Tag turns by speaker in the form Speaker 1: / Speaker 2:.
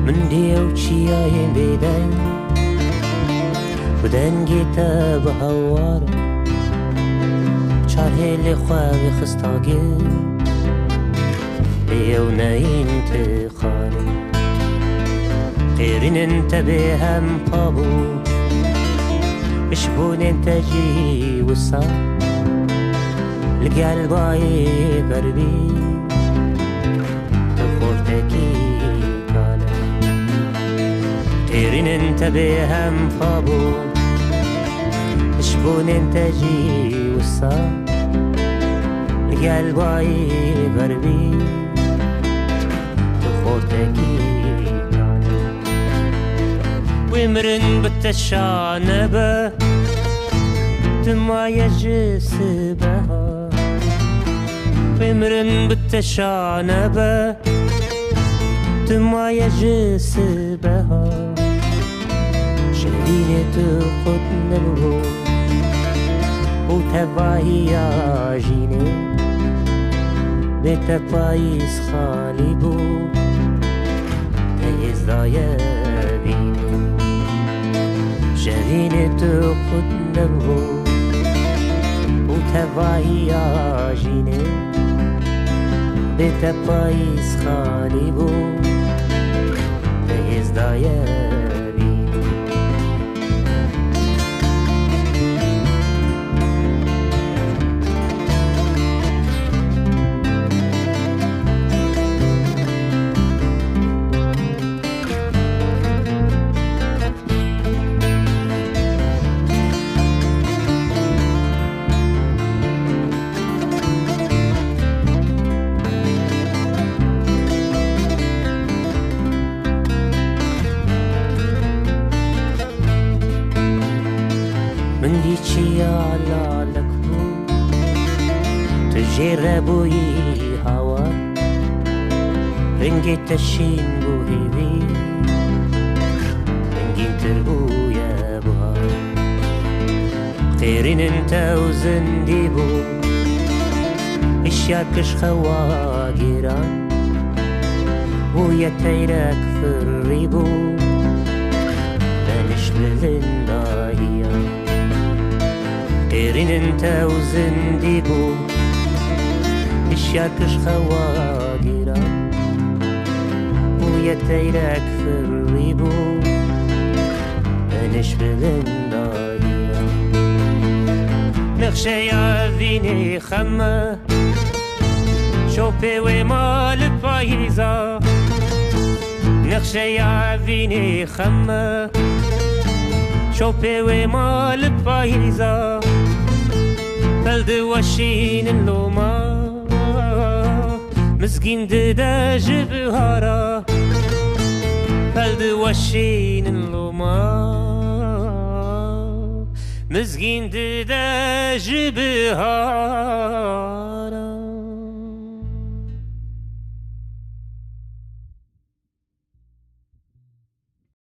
Speaker 1: من ديو چیایم بیدن بدنگی تا به هوار چار هیل خواه خستاگی بیو نین تخار غيرين انت بهم قابو اشبون انت جي وصار القلب عاي قربي تخورتكي قال غيرين انت بهم قابو اشبون انت جي وصار القلب عاي قربي تخورتكي ومرن بالتشانبة تما يجسبها ومرن بالتشانبة تما يجسبها شدينة قطن الروح وتباهي عجينة بتبايس خالبو تيزدايا شرينة قدنه وتبعي عجينة بتبايس خالبو بيزدايا بينو من دي چيا لالك بو تجربوي هوا رنجي تشين بو هيبي رنجي تربو يا بوها غيرين انت وزندي بو اشياكش خوا جيران ويا تيرك في الريبو بلش بلنداهيا غيرين انت وزندي بو اشياكش خواجرا ويا تيرك في الريبو انش بلندايا نخشى يا فيني خمة شوفي ومال بايزا نخشى يا فيني خمة شوفي ومال بايزا بلد وشين اللوما مسكين داج بهارا بلد وشين اللوما مسكين داج بهارا